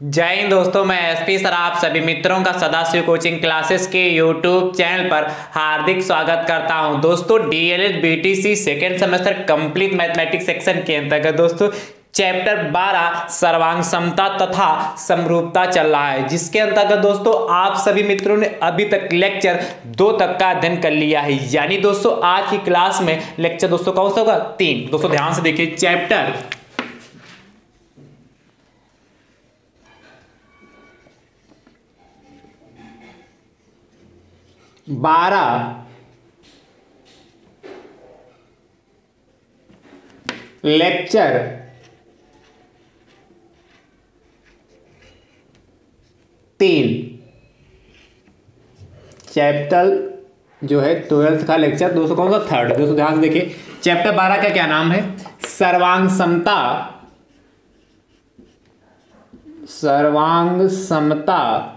जय हिंद दोस्तों, मैं एसपी सर आप सभी मित्रों का सदाशिव कोचिंग क्लासेस के यूट्यूब चैनल पर हार्दिक स्वागत करता हूं। दोस्तों DElEd BTC second semester complete mathematics section के अंतर्गत दोस्तों चैप्टर 12 सर्वांग समता तथा समरूपता चल रहा है, जिसके अंतर्गत दोस्तों आप सभी मित्रों ने अभी तक लेक्चर 2 तक का अध्ययन कर लिया है। यानी दोस्तों आज की क्लास में लेक्चर दोस्तों कौन सा होगा? 3। दोस्तों ध्यान से देखिए, चैप्टर 12 लेक्चर 3 चैप्टर जो है 12th का लेक्चर दोस्तों कौन सा? 3rd। दोस्तों ध्यान से देखिए, चैप्टर 12 का क्या नाम है? सर्वांग समता, सर्वांग समता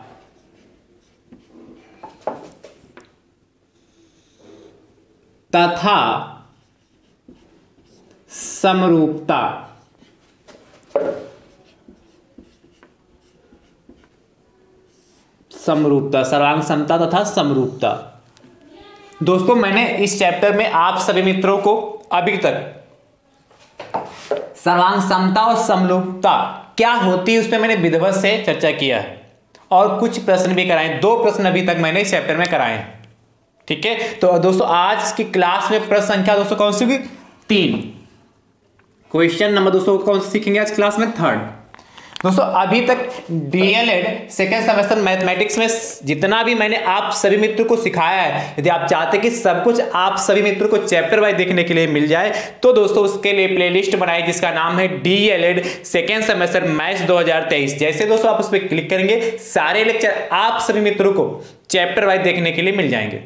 तथा समरूपता। समरूपता, सर्वांग समता तथा समरूपता। दोस्तों मैंने इस चैप्टर में आप सभी मित्रों को अभी तक सर्वांग समता और समरूपता क्या होती है उस पर मैंने विधिवत से चर्चा किया है और कुछ प्रश्न भी कराए। 2 प्रश्न अभी तक मैंने इस चैप्टर में कराए हैं। ठीक है, तो दोस्तों आज की क्लास में प्रश्न संख्या दोस्तों कौन सी होगी? 3। क्वेश्चन नंबर दोस्तों कौन सी सीखेंगे आज क्लास में? 3rd। दोस्तों अभी तक डीएलएड सेकेंड सेमेस्टर मैथमेटिक्स में जितना भी मैंने आप सभी मित्रों को सिखाया है, यदि आप चाहते हैं कि सब कुछ आप सभी मित्रों को चैप्टर वाइज देखने के लिए मिल जाए तो दोस्तों उसके लिए प्लेलिस्ट बनाई जिसका नाम है डीएलएड सेकेंड सेमेस्टर मैथ्स 2023। जैसे दोस्तों आप उस पर क्लिक करेंगे सारे लेक्चर आप सभी मित्रों को चैप्टर वाइज देखने के लिए मिल जाएंगे।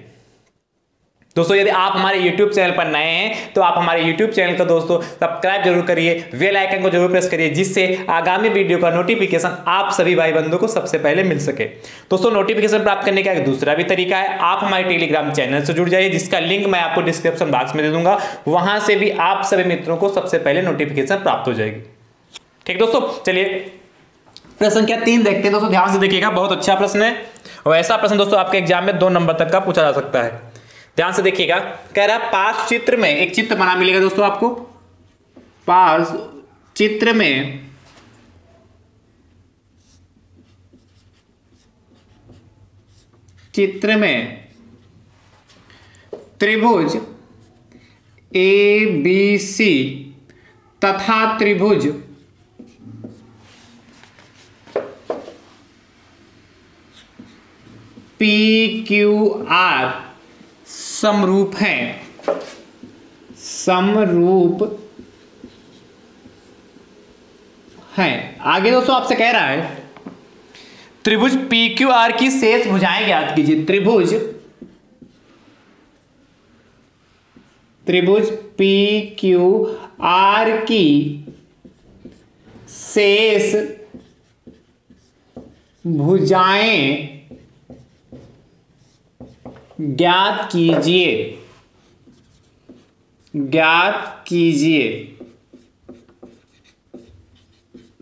दोस्तों यदि आप हमारे YouTube चैनल पर नए हैं तो आप हमारे YouTube चैनल को दोस्तों सब्सक्राइब जरूर करिए, बेल आइकन को जरूर प्रेस करिए, जिससे आगामी वीडियो का नोटिफिकेशन आप सभी भाई बंधुओं को सबसे पहले मिल सके। दोस्तों नोटिफिकेशन प्राप्त करने का एक दूसरा भी तरीका है, आप हमारे टेलीग्राम चैनल से जुड़ जाइए जिसका लिंक मैं आपको डिस्क्रिप्शन बॉक्स में दे दूंगा। वहां से भी आप सभी मित्रों को सबसे पहले नोटिफिकेशन प्राप्त हो जाएगी। ठीक दोस्तों, चलिए प्रश्न संख्या 3 देखते हैं। दोस्तों ध्यान से देखिएगा, बहुत अच्छा प्रश्न है और ऐसा प्रश्न दोस्तों आपके एग्जाम में 2 नंबर तक का पूछा जा सकता है। ध्यान से देखिएगा, कह रहा पार्श्व चित्र में एक चित्र बना मिलेगा दोस्तों आपको। पार्श्व चित्र में त्रिभुज ABC तथा त्रिभुज PQR समरूप हैं। समरूप हैं। आगे दोस्तों आपसे कह रहा है त्रिभुज PQR की शेष भुजाएं ज्ञात कीजिए। त्रिभुज PQR की शेष भुजाएं ज्ञात कीजिए।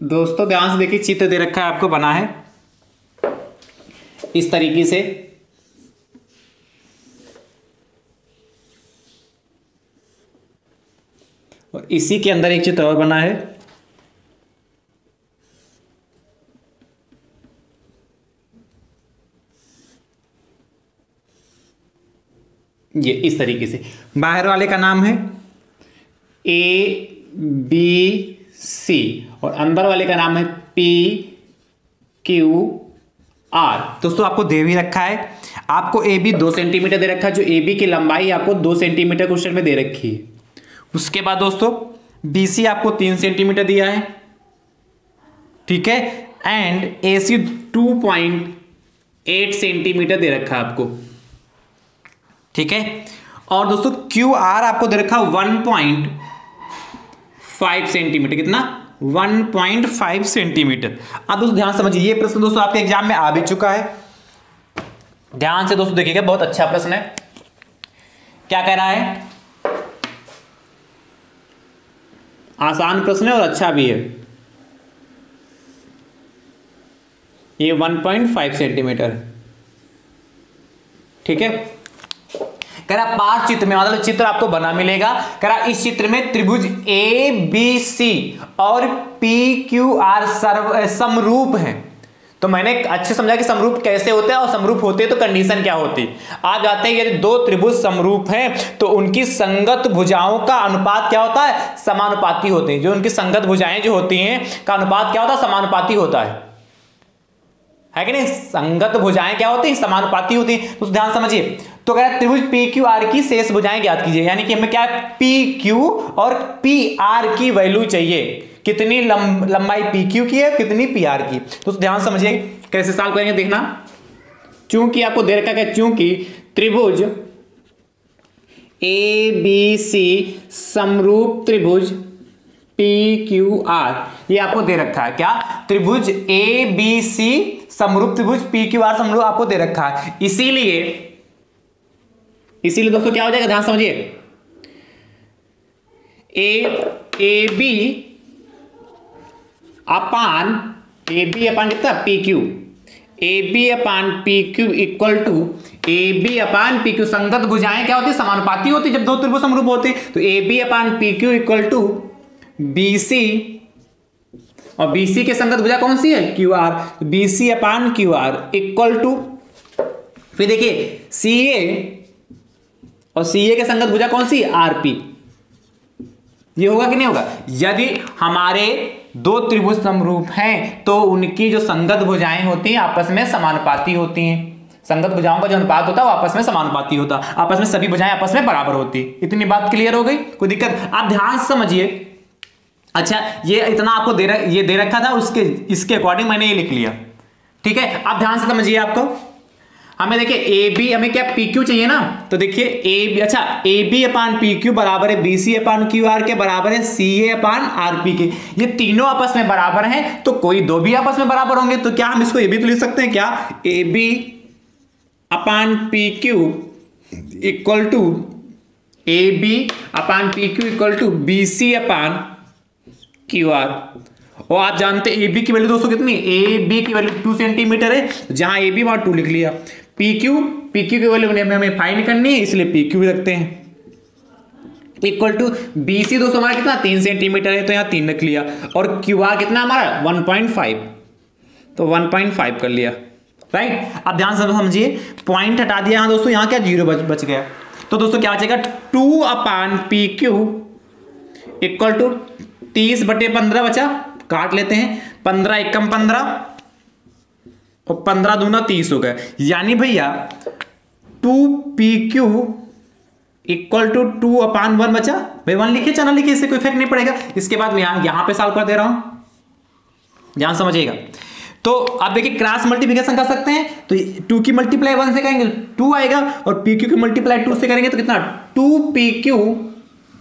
दोस्तों ध्यान से देखिए, चित्र दे रखा है आपको, बना है इस तरीके से। और इसी के अंदर एक चित्र और बना है। ये इस तरीके से, बाहर वाले का नाम है ABC और अंदर वाले का नाम है PQR। दोस्तों आपको दे भी रखा है, आपको AB 2 सेंटीमीटर दे रखा है, जो AB की लंबाई आपको 2 सेंटीमीटर क्वेश्चन में दे रखी है। उसके बाद दोस्तों BC आपको 3 सेंटीमीटर दिया है, ठीक है, एंड AC 2.8 सेंटीमीटर दे रखा है आपको, ठीक है। और दोस्तों QR आपको दे रखा 1.5 सेंटीमीटर। कितना? 1.5 सेंटीमीटर। अब दोस्तों ध्यान समझिए, ये प्रश्न दोस्तों आपके एग्जाम में आ भी चुका है। ध्यान से दोस्तों देखिएगा, बहुत अच्छा प्रश्न है। क्या कह रहा है? आसान प्रश्न है और अच्छा भी है। ये 1.5 सेंटीमीटर। ठीक है, कह रहा पांच चित्र में, मतलब चित्र आपको बना मिलेगा। कह रहा इस चित्र में त्रिभुज ए बी सी और पी क्यू आर समरूप हैं। तो मैंने अच्छे समझा कि समरूप कैसे होते हैं और समरूप होते हैं तो कंडीशन क्या होती है। आप जानते हैं यदि दो त्रिभुज समरूप हैं तो उनकी संगत भुजाओं का अनुपात क्या होता है, समानुपाती होते हैं। जो उनकी संगत भुजाएं जो होती हैं का अनुपात क्या होता है, समानुपाती होता है कि नहीं। संगत भुजाएं क्या होती हैं, समानुपाती होती हैं। तो ध्यान समझिए, तो कह रहा है त्रिभुज पी क्यू आर की शेष भुजाएं ज्ञात कीजिए। यानी कि हमें क्या है, पी क्यू और पी आर की वैल्यू चाहिए, कितनी लंबाई पी क्यू की है, कितनी पी आर की। तो ध्यान समझिए कैसे सॉल्व करेंगे, देखना। चूंकि आपको दे रखा है, चूंकि त्रिभुज ए बी सी समरूप त्रिभुज पी क्यू आर, ये आपको दे रखा है। क्या, त्रिभुज ए बी सी समरूप त्रिभुज पी क्यू आर समरूप आपको दे रखा है। इसीलिए दोस्तों क्या हो जाएगा, ध्यान समझिए, ए बी अपान कितना, P Q, A B upon P Q equal to A B upon P Q. संगत भुजाएं क्या होती है, समानुपाती होती है जब दो त्रिभुज समरूप होते हैं। तो A B upon P Q equal to B C, और बी सी के संगत भुजा कौन सी है, Q R. B C upon Q R equal to, फिर देखिए सी ए, और सी ए के संगत भुजा कौन सी, आर पी। ये होगा कि नहीं होगा। यदि हमारे दो त्रिभुज समरूप हैं तो उनकी जो संगत भुजाएं होती हैं आपस में समानुपाती होती हैं। संगत भुजाओं का जो अनुपात होता है वो आपस में समानुपाती होता है, आपस में सभी भुजाएं आपस में बराबर होती। इतनी बात क्लियर हो गई, कोई दिक्कत। आप ध्यान से समझिए। अच्छा, ये इतना आपको दे रखा था, उसके इसके अकॉर्डिंग मैंने ये लिख लिया। ठीक है, आप ध्यान से समझिए। आपको हमें देखिए ए बी, हमें क्या पी क्यू चाहिए ना, तो देखिए ए बी, अच्छा A B upon P Q बराबर है B C upon Q R के बराबर है सी ए अपान आर पी के। ये तीनों आपस में बराबर हैं तो कोई दो भी आपस में बराबर होंगे। तो क्या हम इसको ये भी तो लिख सकते हैं, क्या, A B upon P Q equal to A B upon P Q equal to B C upon Q R. और आप जानते हैं ए बी की वैल्यू दोस्तों कितनी, ए बी की वैल्यू 2 सेंटीमीटर है, जहां ए बी वहां 2 लिख लिया। पी क्यू की वैल्यू हमें फाइंड करनी है, इसलिए पी क्यू रखते हैं। इक्वल टू बी सी दोस्तों हमारा कितना, 3 सेंटीमीटर है, तो यहाँ 3 रख लिया। और क्यू आर कितना हमारा 1.5, तो 1.5 कर लिया। राइट, अब ध्यान से समझिए, पॉइंट हटा दिया यहाँ दोस्तों, यहाँ क्या 0 बच गया। तो दोस्तों क्या बचेगा, 2 अपान पी क्यू इक्वल टू 30/15 बचा, काट लेते हैं। 15 एकम 15 और 15 दूना 30 हो गया। यानी भैया 2 पी क्यू इक्वल टू 2 अपान 1 बचा। भाई 1 लिखिए चाहे ना लिखिए, इससे कोई इफेक्ट नहीं पड़ेगा। इसके बाद मैं यहां पे सॉल्व कर दे रहा हूं, ध्यान समझिएगा। तो आप देखिए क्रॉस मल्टीप्लिकेशन कर सकते हैं, तो 2 की मल्टीप्लाई 1 से करेंगे 2 आएगा, और पी क्यू की मल्टीप्लाई 2 से करेंगे तो कितना, 2 पी क्यू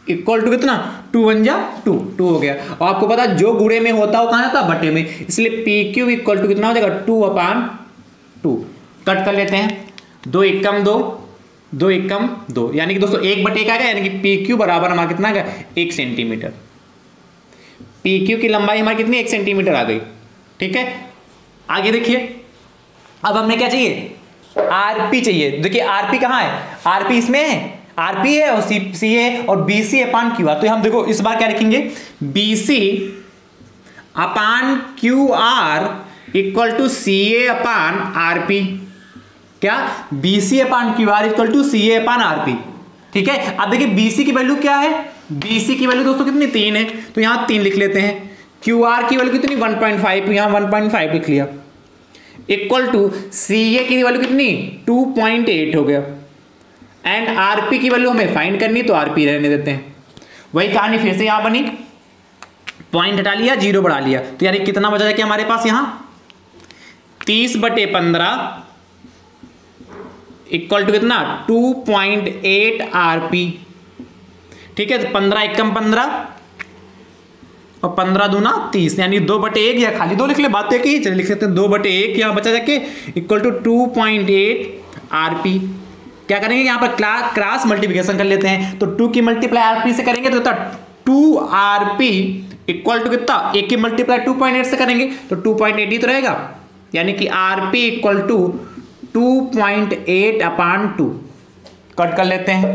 इक्वल टू कितना, 2 1 जा 2 हो गया। और आपको पता जो गुणे में होता है वो कहां जाता है, बटे में, इसलिए पी क्यू इक्वल टू कितना हो जाएगा, 2 अपान 2। कट कर लेते हैं, 2 एकम 2, 2 एकम 2, यानी कि दोस्तों 1/1 आएगा, यानी कि पी क्यू बराबर हमारा कितना आ गया, 1 सेंटीमीटर। पी क्यू की लंबाई हमारी कितनी, 1 सेंटीमीटर आ गई। ठीक है, आगे देखिए, अब हमें क्या चाहिए, आरपी चाहिए। देखिए आरपी कहां है, आरपी इसमें है, आरपी है और सी है और B C upon Q R. तो हम देखो इस बार क्या लिखेंगे, B C upon Q R equal to C A upon R P. क्या, B C upon Q R equal to C A upon R P. ठीक है, अब देखिए बी सी की वैल्यू क्या है, बी सी की वैल्यू दोस्तों कितनी, 3 है, तो यहां 3 लिख लेते हैं। क्यू आर की वैल्यू कितनी, 1.5, यहां 1.5 लिख लिया। इक्वल टू सी ए की वैल्यू कितनी, 2.8 हो गया। एंड आरपी की वैल्यू हमें फाइंड करनी, तो आरपी रहने देते हैं। वही कहानी फिर से यहां बनी, पॉइंट हटा लिया, 0 बढ़ा लिया, तो यानी कितना बचा जाए हमारे पास यहां, 30/15 इक्वल टू कितना, 2.8 आरपी। ठीक है, तो 15 एकम 15 और 15 दूना 30, यानी 2/1, या खाली 2 लिख ले, बात है कि चलिए लिख सकते हैं 2/1 यहां बचा जाके इक्वल टू 2.8 आरपी। क्या करेंगे, यहां पर क्रॉस मल्टीप्लिकेशन कर लेते हैं, तो 2 की मल्टीप्लाई आरपी से करेंगे तो 2 आरपी इक्वल टू कितना, 1 की मल्टीप्लाई 2.8 से करेंगे तो 2.8 ही तो रहेगा। यानी कि आरपी इक्वल टू 2.8/2। कट कर लेते हैं,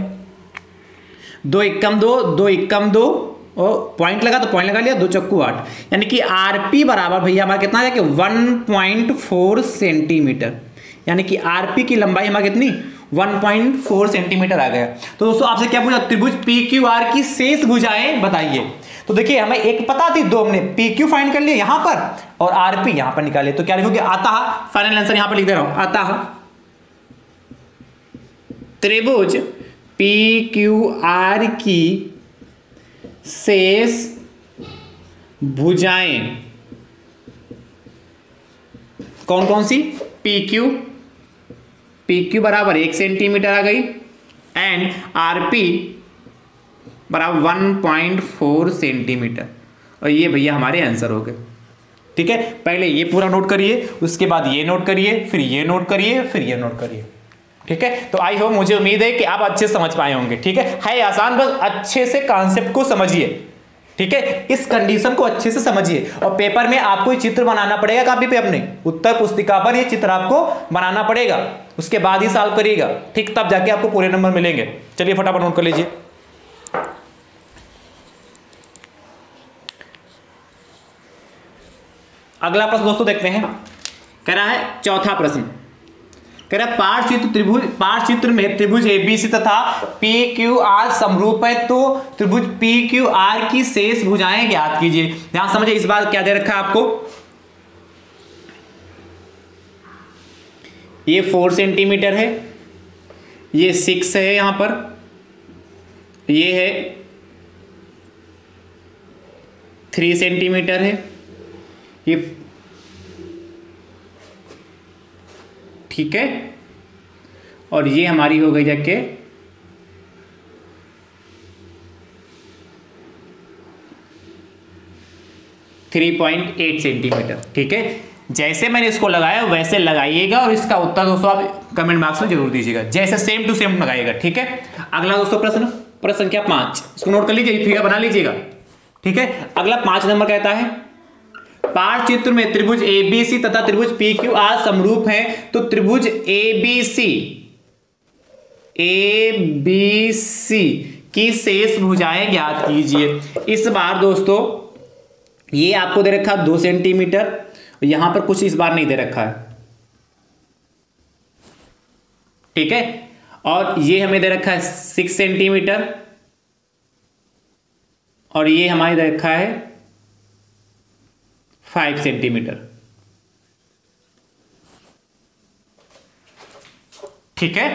2 एकम 2, 2 एकम 2 और पॉइंट लगा तो पॉइंट लगा लिया, 2 चक्कू 8, यानी कि आरपी बराबर भैया हमारा कितना है कि 1.4 सेंटीमीटर, यानी कि आरपी की लंबाई हमारी कितनी 1.4 सेंटीमीटर आ गया। तो दोस्तों आपसे क्या पूछा, त्रिभुज पी क्यू आर की शेष भुजाएं बताइए। तो देखिए हमें एक पता थी, दो हमने पी क्यू फाइंड कर लिए यहां पर और आरपी यहां पर निकाले। तो क्या लिखोगे, अतः, फाइनल आंसर यहां पर लिख दे रहा हूं, अतः त्रिभुज पी क्यू आर की शेष भुजाएं कौन कौन सी, पी क्यू बराबर 1 सेंटीमीटर आ गई एंड आरपी बराबर 1.4 सेंटीमीटर, और ये भैया हमारे आंसर हो गए। ठीक है, पहले ये पूरा नोट करिए, उसके बाद ये नोट करिए, फिर ये नोट करिए, फिर ये नोट करिए। ठीक है, तो आई होप, मुझे उम्मीद है कि आप अच्छे से समझ पाए होंगे। ठीक है आसान, बस अच्छे से कॉन्सेप्ट को समझिए। ठीक है, इस कंडीशन को अच्छे से समझिए और पेपर में आपको ये चित्र बनाना पड़ेगा, कॉपी पे अपने उत्तर पुस्तिका पर ये चित्र आपको बनाना पड़ेगा, उसके बाद ही सॉल्व करिएगा। ठीक, तब जाके आपको पूरे नंबर मिलेंगे। चलिए फटाफट नोट कर लीजिए। अगला प्रश्न दोस्तों देखते हैं, कह रहा है चौथा प्रश्न, कह रहा है पार्श्वचित्र में त्रिभुज एबीसी तथा पी क्यू आर समरूप है, तो त्रिभुज पी क्यू आर की शेष भुजाएं ज्ञात कीजिए। ध्यान समझिए, इस बार क्या दे रखा है आपको, ये 4 सेंटीमीटर है, ये 6 है, यहां पर ये है 3 सेंटीमीटर है, ये ठीक है, और ये हमारी हो गई जाके 3.8 सेंटीमीटर। ठीक है, जैसे मैंने इसको लगाया वैसे लगाइएगा और इसका उत्तर दोस्तों आप कमेंट बॉक्स में जरूर दीजिएगा, जैसे सेम टू सेम लगाइएगा। ठीक है, अगला दोस्तों प्रश्न संख्या 5, इसको नोट कर लीजिए, फिगर बना लीजिएगा। ठीक है, अगला 5 नंबर कहता है, पार्श्वचित्र में त्रिभुज एबीसी तथा त्रिभुज पी क्यू आर समरूप है, तो त्रिभुज एबीसी की शेष भुजाएं ज्ञात कीजिए। इस बार दोस्तों ये आपको दे रखा 2 सेंटीमीटर, यहां पर कुछ इस बार नहीं दे रखा है। ठीक है, और ये हमें दे रखा है 6 सेंटीमीटर और ये हमारे दे रखा है 5 सेंटीमीटर। ठीक है,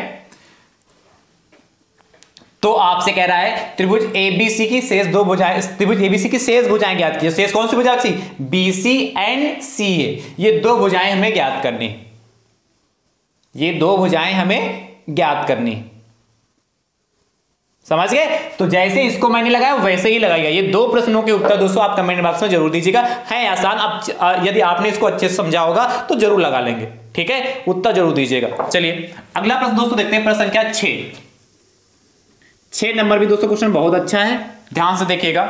तो आपसे कह रहा है त्रिभुज एबीसी की शेष 2 भुजाएं, त्रिभुज एबीसी की शेष भुजाएं ज्ञात कीजिए। शेष कौन सी भुजा थी, बीसी एंड सी है, ये 2 भुजाएं हमें ज्ञात करनी, ये 2 भुजाएं हमें ज्ञात करनी, समझ गए। तो जैसे इसको मैंने लगाया वैसे ही लगाइएगा। ये 2 प्रश्नों के उत्तर दोस्तों आप कमेंट बॉक्स में जरूर दीजिएगा, है आसान। अब यदि आपने इसको अच्छे से समझा होगा तो जरूर लगा लेंगे। ठीक है, उत्तर जरूर दीजिएगा। चलिए अगला प्रश्न दोस्तों देखते हैं, प्रश्न संख्या 6 नंबर भी दोस्तों क्वेश्चन बहुत अच्छा है, ध्यान से देखिएगा।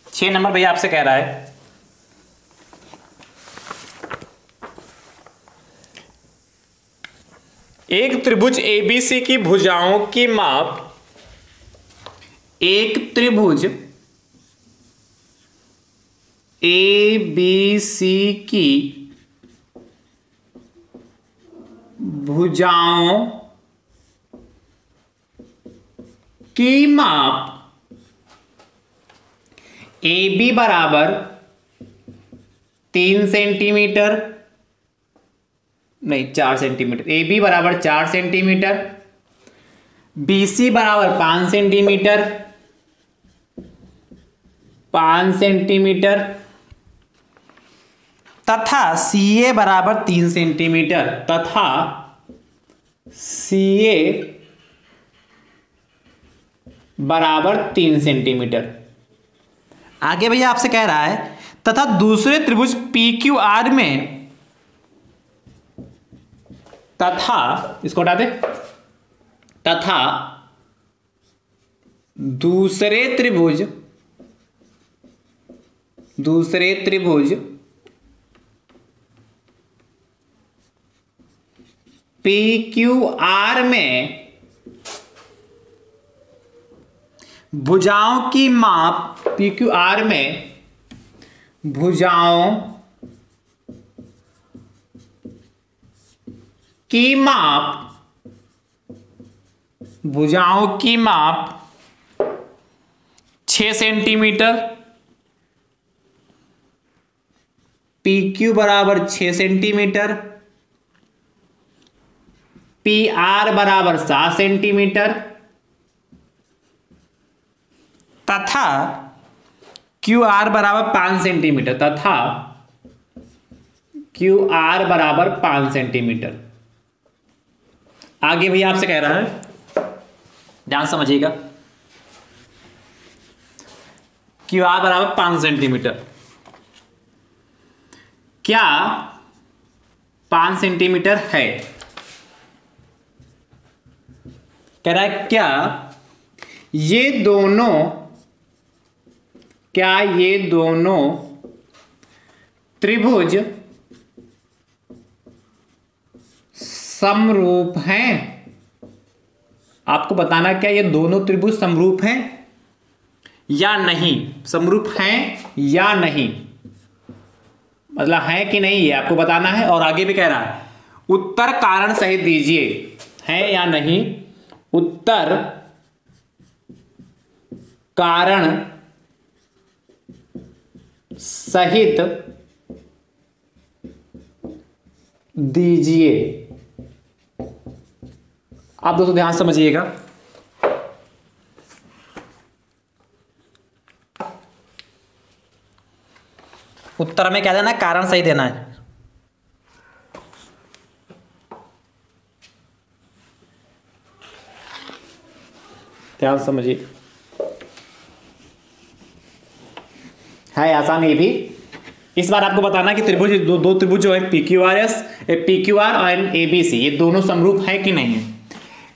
छह नंबर भैया आपसे कह रहा है, एक त्रिभुज एबीसी की भुजाओं की माप, एक त्रिभुज एबीसी की भुजाओं की माप ए बी बराबर 3 सेंटीमीटर, नहीं 4 सेंटीमीटर, ए बी बराबर 4 सेंटीमीटर, बी सी बराबर 5 सेंटीमीटर, 5 सेंटीमीटर तथा सी ए बराबर 3 सेंटीमीटर, तथा सी ए बराबर 3 सेंटीमीटर। आगे भैया आपसे कह रहा है तथा दूसरे त्रिभुज पी क्यू आर में, तथा इसको हटा दे, तथा दूसरे त्रिभुज PQR में भुजाओं की माप PQR में भुजाओं की माप 6 सेंटीमीटर, PQ बराबर 6 सेंटीमीटर, PR बराबर 7 सेंटीमीटर तथा QR बराबर 5 सेंटीमीटर आगे भैया आपसे कह रहा है, ध्यान समझिएगा, QR बराबर 5 सेंटीमीटर। क्या 5 सेंटीमीटर है? कह रहा है क्या ये दोनों त्रिभुज समरूप हैं? आपको बताना क्या ये दोनों त्रिभुज समरूप हैं या नहीं, समरूप हैं या नहीं, मतलब है कि नहीं, ये आपको बताना है। और आगे भी कह रहा है उत्तर कारण सहित दीजिए, है या नहीं, उत्तर कारण सहित दीजिए। आप दोस्तों ध्यान समझिएगा, उत्तर में क्या देना है, कारण सही देना है। ध्यान समझिए, है आसान ये भी। इस बार आपको बताना कि त्रिभुज दो त्रिभुज जो है PQR और ABC, ये दोनों समरूप है कि नहीं है।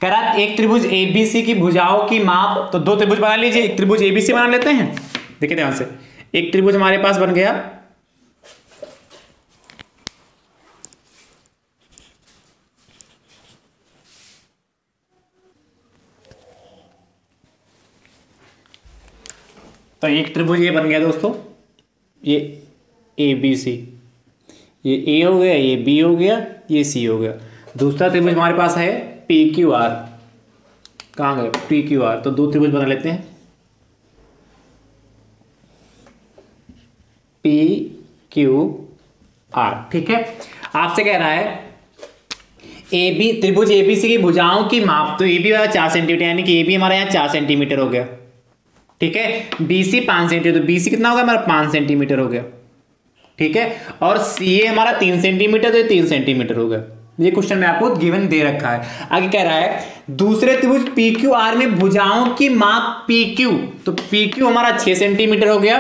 कह रहा है एक त्रिभुज ABC की भुजाओं की माप, तो दो त्रिभुज बना लीजिए, एक त्रिभुज ABC बना लेते हैं। देखिए ध्यान से, एक त्रिभुज हमारे पास बन गया, तो एक त्रिभुज ये बन गया दोस्तों, ये ABC, ये A हो गया, ये B हो गया, ये C हो गया। दूसरा त्रिभुज हमारे पास है PQR, कहाँ गए PQR, तो दो त्रिभुज बना लेते हैं, PQR, ठीक है। आपसे कह रहा है त्रिभुज ABC की भुजाओं की माप, तो AB वाला 4 सेंटीमीटर, यानी कि AB हमारा यहाँ 4 सेंटीमीटर हो गया, ठीक है। BC 5 सेंटीमीटर, तो BC कितना होगा हमारा 5 सेंटीमीटर हो गया, ठीक है। और CA हमारा 3 सेंटीमीटर, तो ये 3 सेंटीमीटर हो गया। ये क्वेश्चन में आपको गिवन दे रखा है। आगे कह रहा है दूसरे त्रिभुज PQR में भुजाओं की माप PQ, तो PQ हमारा 6 सेंटीमीटर हो गया,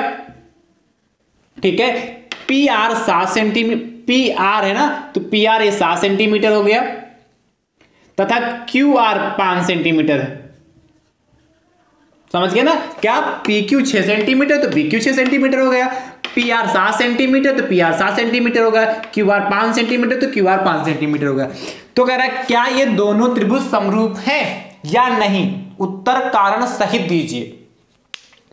ठीक है। PR 7 सेंटीमीटर, PR है ना, तो PR ये 7 सेंटीमीटर हो गया तथा QR 5 सेंटीमीटर है। समझ गए ना, क्या PQ 6 सेंटीमीटर, तो PQ 6 सेंटीमीटर हो गया, PR 7 सेंटीमीटर, तो PR 7 सेंटीमीटर हो गया, QR 5 सेंटीमीटर, तो QR 5 सेंटीमीटर हो गया। तो कह रहा है क्या ये दोनों त्रिभुज समरूप हैं या नहीं, उत्तर कारण सहित दीजिए।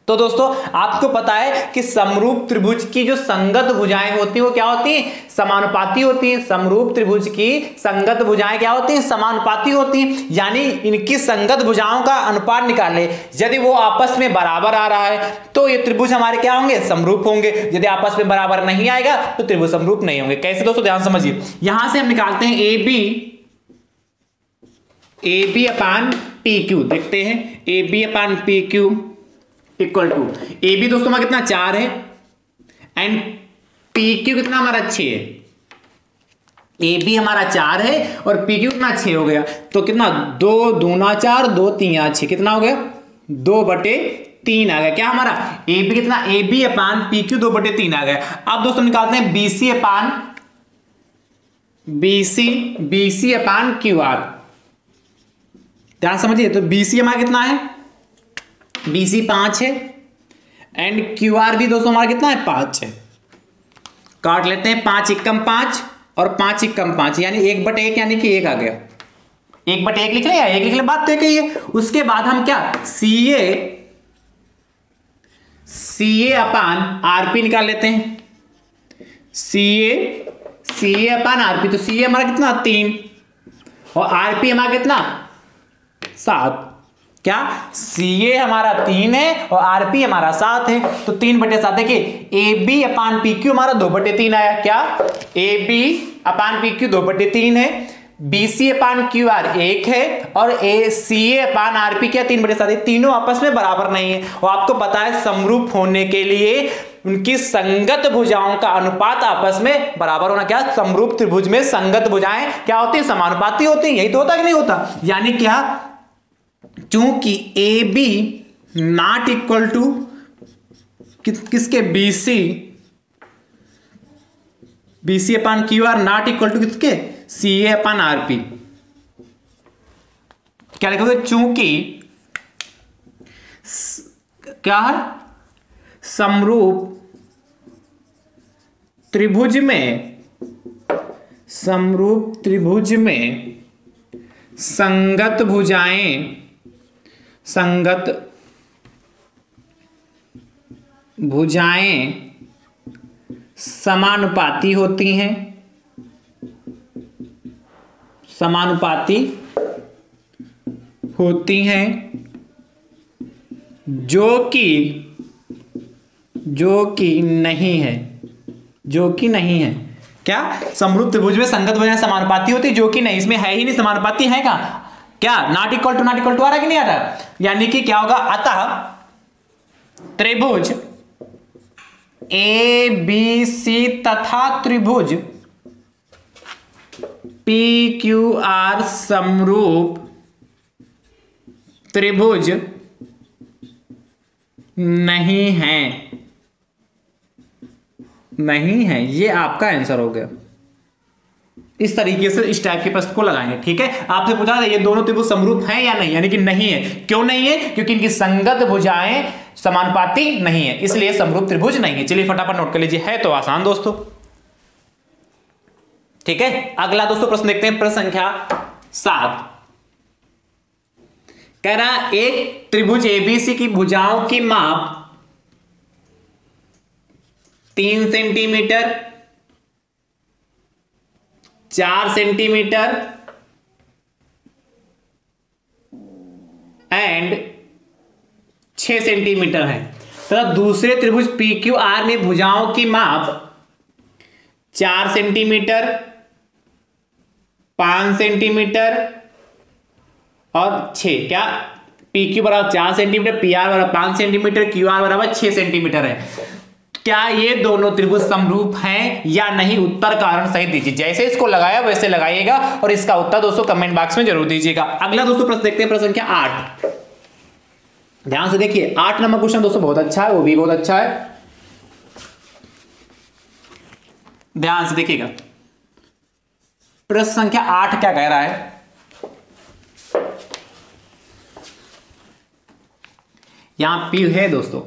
तो दोस्तों आपको पता है कि समरूप त्रिभुज की जो संगत भुजाएं होती हैं वो क्या होती हैं, समानुपाती होती हैं। समरूप त्रिभुज की संगत भुजाएं क्या होती हैं, समानुपाती होती हैं, यानी इनकी संगत भुजाओं का अनुपात निकाले, यदि वो आपस में बराबर आ रहा है तो ये त्रिभुज हमारे क्या होंगे, समरूप होंगे। यदि आपस में बराबर नहीं आएगा तो त्रिभुज समरूप नहीं होंगे। कैसे दोस्तों, ध्यान समझिए, यहां से हम निकालते हैं AB अपान PQ, देखते हैं AB upon PQ equal to, AB दोस्तों हमारा कितना 4 है एंड PQ कितना हमारा 6 है। AB हमारा 4 है और PQ कितना 6 हो गया, तो कितना 2 दूना 4, 2 3 6, कितना हो गया 2/3 आ गया। क्या हमारा AB कितना, AB अपान PQ 2/3 आ गया। अब दोस्तों निकालते हैं BC अपान QR। ध्यान समझिए, तो BC हमारा कितना है, BC 5 है एंड QR भी दोस्तों हमारा कितना है 5 है। काट लेते हैं, 5 एकम 5 और 5 एकम 5 यानी 1/1 यानी कि 1 आ गया। 1/1 लिख लें या 1 लिख लें, बात तो एक ही है। उसके बाद हम क्या CA अपान RP निकाल लेते हैं। CA अपान RP, तो CA हमारा कितना 3 और RP हमारा कितना 7। क्या CA हमारा 3 है और RP हमारा 7 है, तो 3/7। देखिए AB अपान PQ हमारा 2/3 आया। क्या AB अपान PQ 2/3 है, BC अपान QR 1 है और CA अपान RP क्या 3/7 है। तीनों आपस में बराबर नहीं है और आपको पता है समरूप होने के लिए उनकी संगत भुजाओं का अनुपात आपस में बराबर होना। क्या समरूप त्रिभुज में संगत भुजाएं क्या होती है, समानुपाती होती है। यही तो होता कि नहीं होता, यानी क्या चूंकि AB नॉट इक्वल टू किसके BC upon QR not equal to किसके CA अपान RP। क्या लिखोगे, चूंकि क्या है समरूप त्रिभुज में संगत भुजाएं समानुपाती होती हैं, जो कि नहीं है। क्या समरूप त्रिभुज में संगत भुजाएं समानुपाती होती, जो कि नहीं, इसमें है ही नहीं, समानुपाती है क्या नॉट इक्वल टू आ रहा है कि नहीं आ रहा। यानी कि क्या होगा, अतः त्रिभुज ABC तथा त्रिभुज PQR समरूप त्रिभुज नहीं है। ये आपका आंसर हो गया। इस तरीके से इस टाइप के प्रश्न को लगाएंगे। ठीक है, आपसे पूछा था ये दोनों त्रिभुज समरूप हैं या नहीं, यानी कि नहीं है। क्यों नहीं है, क्योंकि इनकी संगत भुजाएं समानुपाती नहीं है, इसलिए समरूप त्रिभुज नहीं है। चलिए फटाफट नोट कर लीजिए, है तो आसान दोस्तों। ठीक है, अगला दोस्तों प्रश्न देखते हैं, प्रश्न संख्या 7। कह रहा एक त्रिभुज ABC की भुजाओं की माप 3 सेंटीमीटर, 4 सेंटीमीटर एंड 6 सेंटीमीटर है। तो दूसरे त्रिभुज PQR में भुजाओं की माप 4 सेंटीमीटर, 5 सेंटीमीटर और 6। क्या PQ बराबर 4 सेंटीमीटर, PR बराबर 5 सेंटीमीटर, QR बराबर 6 सेंटीमीटर है। क्या ये दोनों त्रिभुज समरूप हैं या नहीं, उत्तर कारण सही दीजिए। जैसे इसको लगाया वैसे लगाइएगा और इसका उत्तर दोस्तों कमेंट बॉक्स में जरूर दीजिएगा। अगला दोस्तों प्रश्न देखते हैं, प्रश्न संख्या 8। ध्यान से देखिए, 8 नंबर क्वेश्चन दोस्तों बहुत अच्छा है, वो भी बहुत अच्छा है, ध्यान से देखिएगा। प्रश्न संख्या 8 क्या कह रहा है, यहां P है दोस्तों।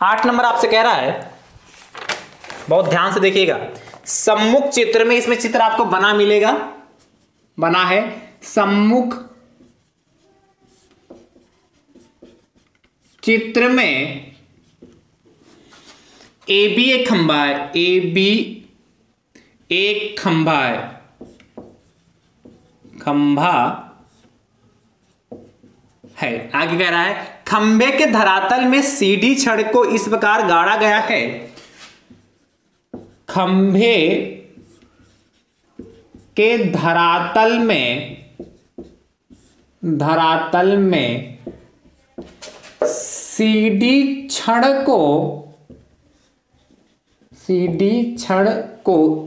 8 नंबर आपसे कह रहा है, बहुत ध्यान से देखिएगा, सम्मुख चित्र में, इसमें चित्र आपको बना मिलेगा, बना है। सम्मुख चित्र में AB एक खंभा है, AB एक खंभा है, खंभा है। आगे कह रहा है खंभे के धरातल में CD छड़ को इस प्रकार गाड़ा गया है, खंभे के धरातल में CD छड़ को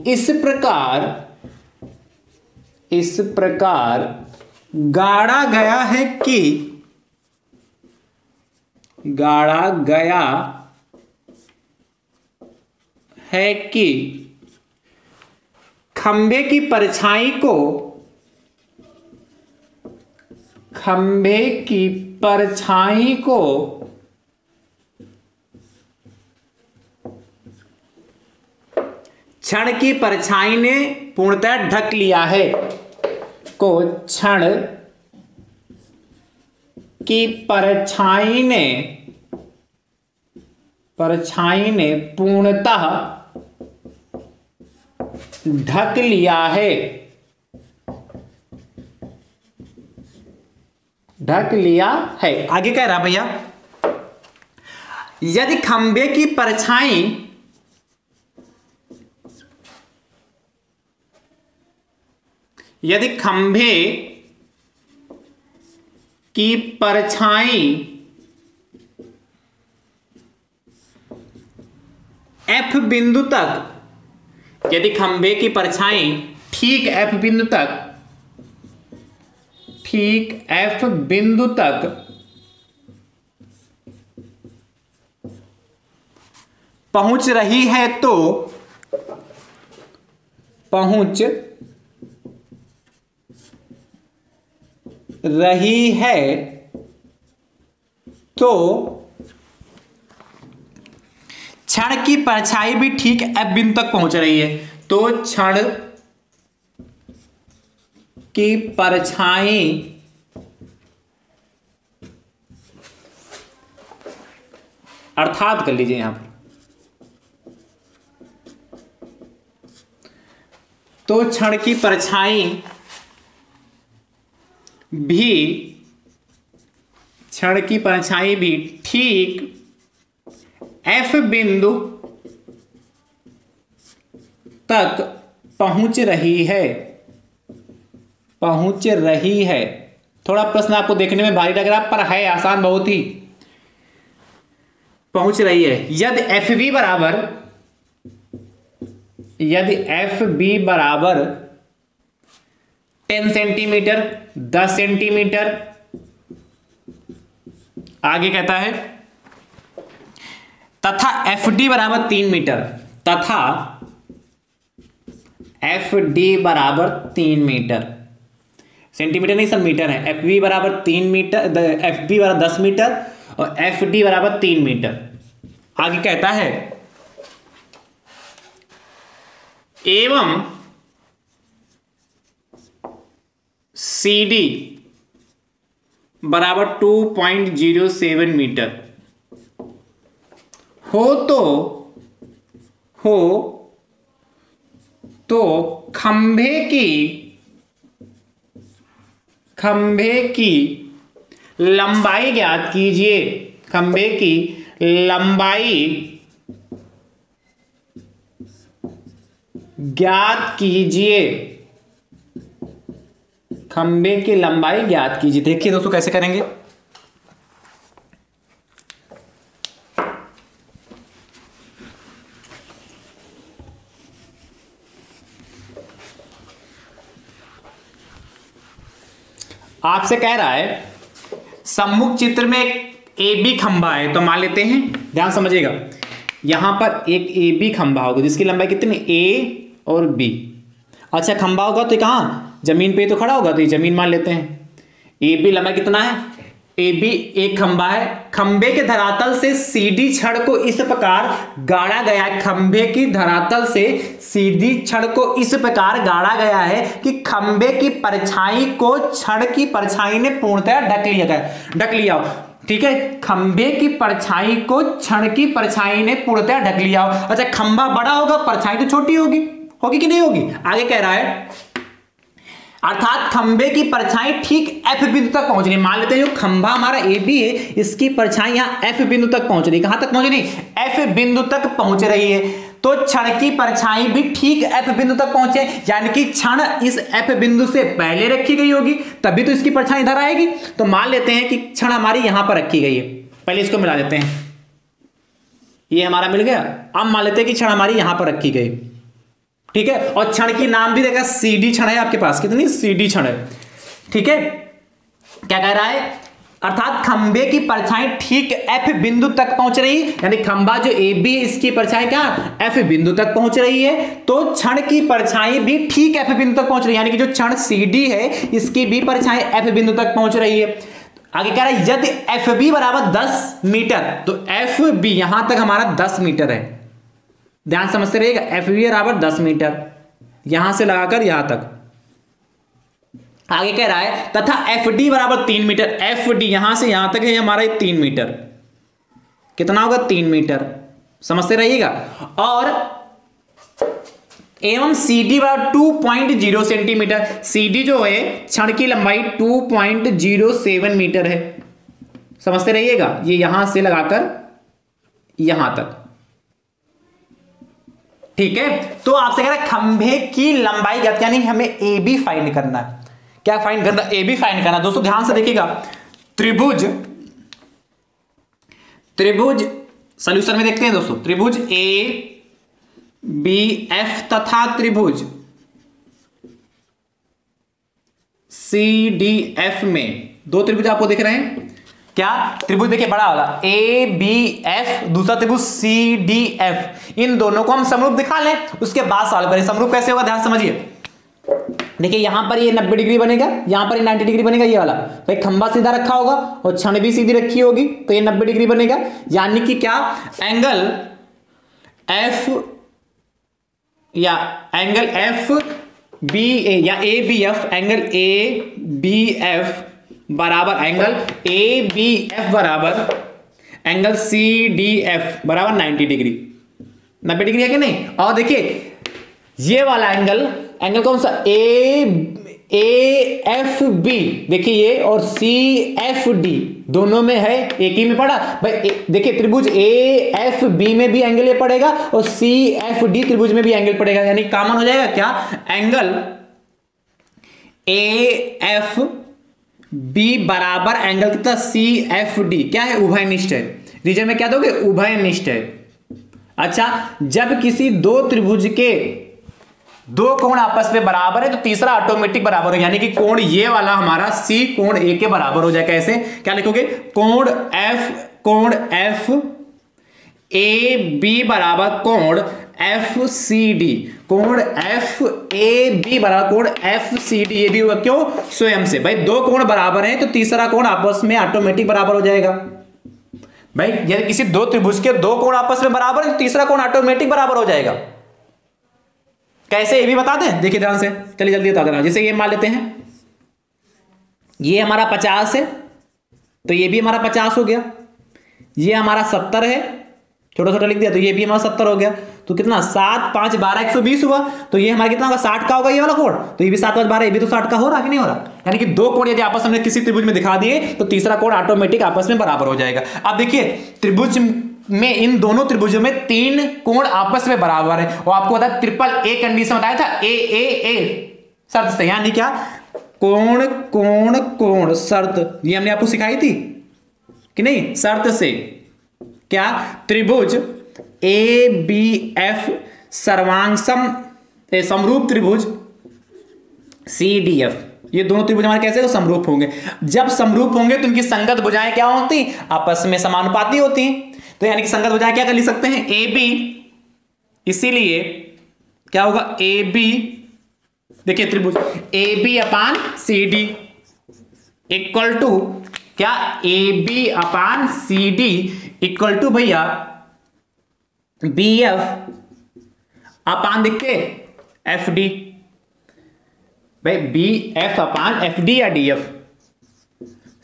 इस प्रकार गाड़ा गया है कि खंभे की परछाई को क्षण की परछाई ने पूर्णतः ढक लिया है, को क्षण की परछाई ने पूर्णतः ढक लिया है, ढक लिया है। आगे कह रहा भैया, यदि खंभे की परछाई F बिंदु तक, यदि खंभे की परछाई ठीक F बिंदु तक पहुंच रही है तो क्षण की परछाई भी ठीक F बिंदु तक पहुंच रही है, तो क्षण की परछाई अर्थात कर लीजिए यहां पर, तो क्षण की परछाई भी ठीक F बिंदु तक पहुंच रही है। थोड़ा प्रश्न आपको देखने में भारी लग रहा है, पर है आसान बहुत ही। पहुंच रही है यदि FB बराबर 10 सेंटीमीटर, 10 सेंटीमीटर। आगे कहता है तथा FD बराबर 3 मीटर, तथा FD बराबर 3 मीटर, सेंटीमीटर नहीं सब मीटर है। FB बराबर 3 मीटर, FB बराबर 10 मीटर और FD बराबर 3 मीटर। आगे कहता है एवं CD बराबर 2.07 मीटर हो तो खंभे की लंबाई ज्ञात कीजिए। खंभे की लंबाई ज्ञात कीजिए। खंभे की लंबाई ज्ञात कीजिए। देखिए दोस्तों कैसे करेंगे। आपसे कह रहा है सम्मुख चित्र में एक AB खंभा है, तो मान लेते हैं, ध्यान समझिएगा, यहां पर एक AB खंभा होगा जिसकी लंबाई कितनी A और B। अच्छा खंभा होगा तो कहां, जमीन पे तो खड़ा होगा, तो ये जमीन मान लेते हैं। AB लंबाई कितना है, AB एक खंभा है। खंभे के धरातल से CD छड़ को इस प्रकार गाड़ा गया है, खंभे की धरातल से CD छड़ को इस प्रकार गाड़ा गया है कि खंभे की परछाई को छड़ की परछाई ने पूर्णतः ढक लिया हो। ठीक है, खंभे की परछाई को छड़ की परछाई ने पूर्णतः ढक लिया हो। अच्छा खंभा बड़ा होगा, परछाई तो छोटी होगी कि नहीं होगी। आगे कह रहा है अर्थात खंभे की परछाई ठीक F बिंदु तक पहुंच रही है। मान लेते हैं जो खंभा हमारा AB है, इसकी परछाई यहां F बिंदु तक पहुंच रही है। कहां तक पहुंच रही है, F बिंदु तक पहुंच रही है। तो क्षण की परछाई भी ठीक F बिंदु तक पहुंचे, यानी कि क्षण इस F बिंदु से पहले रखी गई होगी, तभी तो इसकी परछाई इधर आएगी। तो मान लेते हैं कि क्षण हमारी यहां पर रखी गई है। पहले इसको मिला देते हैं, ये हमारा मिल गया। अब मान लेते हैं कि क्षण हमारी यहां पर रखी गई, ठीक है, और क्षण की नाम भी देखा CD क्षण है आपके पास, कितनी CD क्षण है। ठीक है, क्या कह रहा है, अर्थात खंभे की परछाई ठीक F बिंदु तक पहुंच रही, यानी खंभा जो AB है इसकी परछाई क्या F बिंदु तक पहुंच रही है, तो क्षण की परछाई भी ठीक F बिंदु तक पहुंच रही है, यानी कि जो क्षण CD है इसकी भी परछाई F बिंदु तक पहुंच रही है। आगे कह रहा है यदि एफ बी बराबर 10 मीटर, तो एफ बी यहां तक हमारा 10 मीटर है, ध्यान समझते रहिएगा। एफ बी बराबर 10 मीटर, यहां से लगाकर यहां तक। आगे कह रहा है तथा एफ डी बराबर 3 मीटर, एफ डी यहां से यहां तक है हमारा 3 मीटर, कितना होगा 3 मीटर, समझते रहिएगा। और एवं सी डी बराबर 2.0 सेंटीमीटर, सी डी जो है क्षण की लंबाई 2.07 मीटर है, समझते रहिएगा। ये यहां से लगाकर यहां तक, ठीक है। तो आपसे कह रहा है खंभे की लंबाई ज्ञात, यानी हमें ए बी फाइंड करना है। क्या फाइंड करना? ए बी फाइंड करना। दोस्तों ध्यान से देखिएगा, त्रिभुज सॉल्यूशन में देखते हैं दोस्तों, त्रिभुज ए बी एफ तथा त्रिभुज सी डी एफ में दो त्रिभुज आपको दिख रहे हैं। क्या त्रिभुज देखिए बड़ा वाला ए बी एफ, दूसरा त्रिभुज सी डी एफ, इन दोनों को हम समरूप दिखा लें, उसके बाद सॉल्व करें। समरूप कैसे होगा ध्यान समझिए। देखिए यहां पर ये 90 डिग्री बनेगा, यहां पर ये 90 डिग्री बनेगा, ये वाला भाई खंभा सीधा रखा होगा और छड़ भी सीधी रखी होगी, तो ये 90 डिग्री बनेगा। यानी कि क्या एंगल एफ या एंगल एफ बी ए या A B F, angle A B F बराबर एंगल ए बी एफ बराबर एंगल सी डी एफ बराबर 90 डिग्री, 90 डिग्री है कि नहीं। और देखिए ये वाला एंगल कौन सा, ए एफ बी, देखिए ये और सी एफ डी दोनों में है, एक ही में पड़ा भाई। देखिए त्रिभुज ए एफ बी में भी एंगल ये पड़ेगा और सी एफ डी त्रिभुज में भी एंगल पड़ेगा, यानी कॉमन हो जाएगा क्या, एंगल ए एफ बी बराबर एंगल कितना सी एफ डी, क्या है उभयनिष्ठ है। रीजन में क्या दोगे, उभयनिष्ठ है। अच्छा, जब किसी दो त्रिभुज के दो कोण आपस में बराबर है तो तीसरा ऑटोमेटिक बराबर है, यानी कि कोण ये वाला हमारा सी कोण ए के बराबर हो जाए। कैसे, क्या लिखोगे, कोण एफ ए बी बराबर कोण एफ सी डी, कोण एफ ए बी बराबर कोण एफ सी डी, ये भी होगा क्यों, स्वयं से। भाई दो कोण बराबर है तो तीसरा कोण आपस में ऑटोमेटिक बराबर हो जाएगा। भाई यदि किसी दो त्रिभुज के दो कोण आपस में बराबर है तो तीसरा कोण ऑटोमेटिक बराबर हो जाएगा। कैसे, ये भी बता दें, देखिए ध्यान से, चलिए जल्दी बता देना। जैसे ये मान लेते हैं ये हमारा 50 है तो ये भी हमारा 50 हो गया, ये हमारा 70 है, छोटा छोटा लिख दिया तो ये भी हमारा 70 हो गया। तो कितना, 7 5 12 120 हुआ, तो ये हमारा कितना होगा, 60 का होगा ये वाला कोण, तो ये भी 7 5 12, ये भी तो 60 का हो रहा कि नहीं हो रहा। यानी कि दो कोण यदि आपस में किसी त्रिभुज में दिखा दिए तो तीसरा कोण ऑटोमेटिक आपस में बराबर हो जाएगा। अब देखिए त्रिभुज में इन दोनों त्रिभुजों में 3 कोण आपस में बराबर है, और आपको बताया ट्रिपल ए कंडीशन बताया था, ए शर्त से, यानी क्या, कोण कोण कोण शर्त, ये हमने आपको सिखाई थी कि नहीं, शर्त से क्या, त्रिभुज ए बी एफ समरूप त्रिभुज सी डी एफ, ये दोनों त्रिभुज हमारे कैसे समरूप होंगे। जब समरूप होंगे तो इनकी संगत भुजाएं क्या होती, आपस में समानुपाती होती हैं। तो यानी कि संगत भुजाएं क्या कर लिख सकते हैं, ए बी, इसीलिए क्या होगा, ए बी, देखिए त्रिभुज A B upon C D equal to क्या, A B upon C D equal to भैया बी एफ अपान देखते एफ डी, भाई B F upon F D या डी एफ,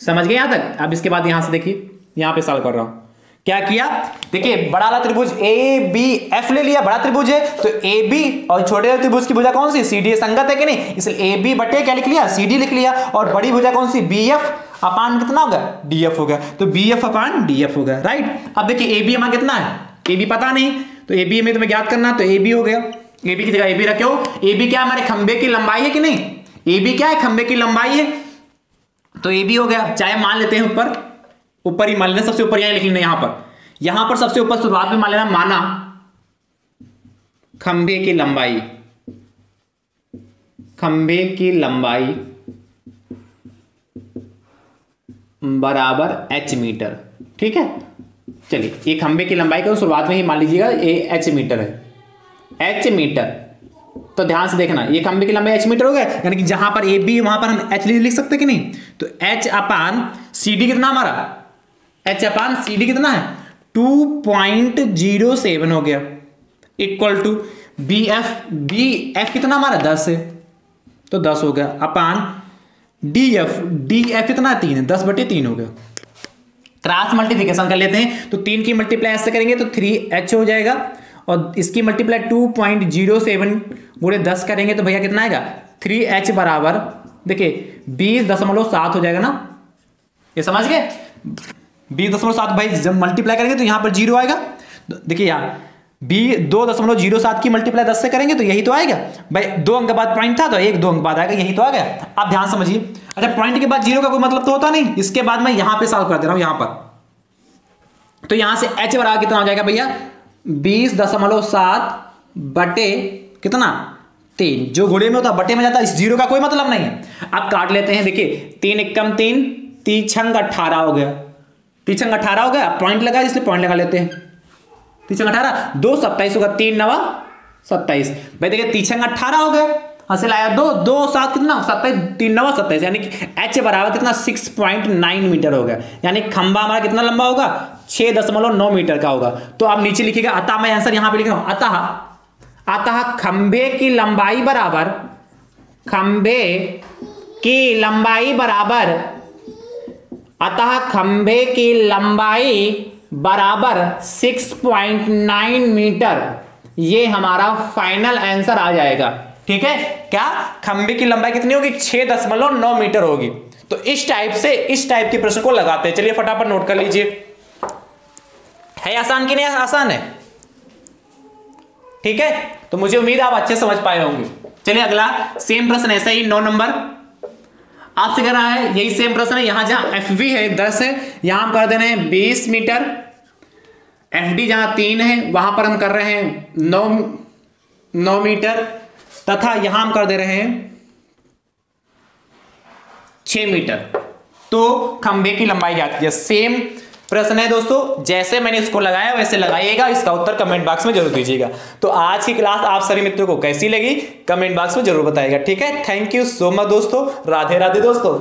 समझ गए यहां तक। अब इसके बाद यहां से देखिए, यहां पे सॉल्व कर रहा हूं, क्या किया, देखिए बड़ा वाला त्रिभुज ए बी एफ ले लिया, बड़ा त्रिभुज है तो ए बी, और छोटे वाले त्रिभुज की भुजा कौन सी, सी डी, संगत है कि नहीं, इसलिए ए बी बटे क्या लिख लिया, सी डी लिख लिया, और बड़ी भुजा कौन सी, बी एफ अपान कितना होगा, डी एफ होगा, तो बी एफ अपान डी एफ होगा, राइट। अब देखिए ए बी हमारा कितना है, ए बी पता नहीं, तो ए बी में तुम्हें ज्ञात करना, तो ए बी हो गया, ए बी की जगह ए बी रखे हो, ए बी क्या हमारे खंबे की लंबाई है कि नहीं, ए बी क्या है, खंबे की लंबाई है, तो ए बी हो गया। चाहे मान लेते हैं ऊपर ही मान लेना, सबसे ऊपर यहां लिख लेना, यहां पर सबसे ऊपर शुरुआत में मान लेना, माना खंबे की लंबाई बराबर h मीटर, ठीक है। चलिए ये खंबे की लंबाई को शुरुआत में ही मान लीजिएगा, ये h मीटर है, h मीटर। तो ध्यान से देखना, ये खंबे की लंबाई h मीटर हो गया, यानी कि जहां पर ए बी वहां पर हम h लिख सकते कि नहीं, तो h अपान CD कितना हमारा H/CD कितना है 2.07 हो गया, इक्वल टू BF कितना हमारा 10 है तो 10 हो गया, अपान DF कितना 3 है, 10/3 हो गया। क्रॉस मल्टीप्लिकेशन कर लेते हैं, तो 3 की मल्टीप्लाई ऐसे करेंगे तो 3H हो जाएगा, और इसकी मल्टीप्लाई 2.07 गुणे 10 करेंगे तो भैया कितना आएगा 3H बराबर देखिए 20.7 हो जाएगा ना, ये समझ गए 20.7। भाई जब मल्टीप्लाई करेंगे तो यहां पर 0 आएगा, देखिए यहाँ 2.07 की मल्टीप्लाई 10 से करेंगे तो यही तो आएगा भाई, 2 अंक बाद पॉइंट था तो 1-2 अंक बाद आएगा, यही तो आ गया। आप ध्यान समझिए, अच्छा पॉइंट के बाद 0 का कोई मतलब तो होता नहीं, इसके बाद मैं यहां पे सॉल्व कर दे रहा हूं यहां पर, तो यहां से H बराबर कितना हो जाएगा भैया 20.7 बटे कितना 3, जो गुणे में होता बटे में जाता, इस 0 का कोई मतलब नहीं है। अब काट लेते हैं, देखिए 3 एकम 3, 3 छंग 18 हो गया, 3 छंग 18 हो गया, पॉइंट लगा इसलिए पॉइंट लगा लेते हैं, 3 छंग 18, 2 27 होगा, 3 9 27, भाई देखिए 3 छंग 18 हो गए, हासिल आया 2 2 7 कितना 27, 3 9 27, यानी कि H बराबर कितना 6.9 मीटर हो गया, यानी खंबा हमारा कितना लंबा होगा 6.9 मीटर का होगा। तो आप नीचे लिखिएगा, अतः मैं आंसर यहां पे लिख रहा हूं, अतः खंबे की लंबाई बराबर, खंबे की लंबाई बराबर, अतः खंबे की लंबाई बराबर 6.9 मीटर, ये हमारा फाइनल आंसर आ जाएगा। ठीक है, क्या खंबे की लंबाई कितनी होगी 6.9 मीटर होगी। तो इस टाइप के प्रश्न को लगाते हैं। चलिए फटाफट नोट कर लीजिए, है आसान कि नहीं आसान है? ठीक है, तो मुझे उम्मीद आप अच्छे समझ पाए होंगे। चलिए अगला सेम प्रश्न ऐसा ही 9 नंबर आपसे कर रहा है, यही सेम प्रश्न है। यहां जहां FV है 10 है, यहां हम कर दे रहे हैं 20 मीटर, FD जहां 3 है वहां पर हम कर रहे हैं 9 मीटर, तथा यहां हम कर दे रहे हैं 6 मीटर। तो खंबे की लंबाई ज्ञात कीजिए। सेम प्रश्न है दोस्तों, जैसे मैंने इसको लगाया वैसे लगाइएगा, इसका उत्तर कमेंट बॉक्स में जरूर दीजिएगा। तो आज की क्लास आप सभी मित्रों को कैसी लगी कमेंट बॉक्स में जरूर बताइएगा। ठीक है, थैंक यू सो मच दोस्तों, राधे राधे दोस्तों।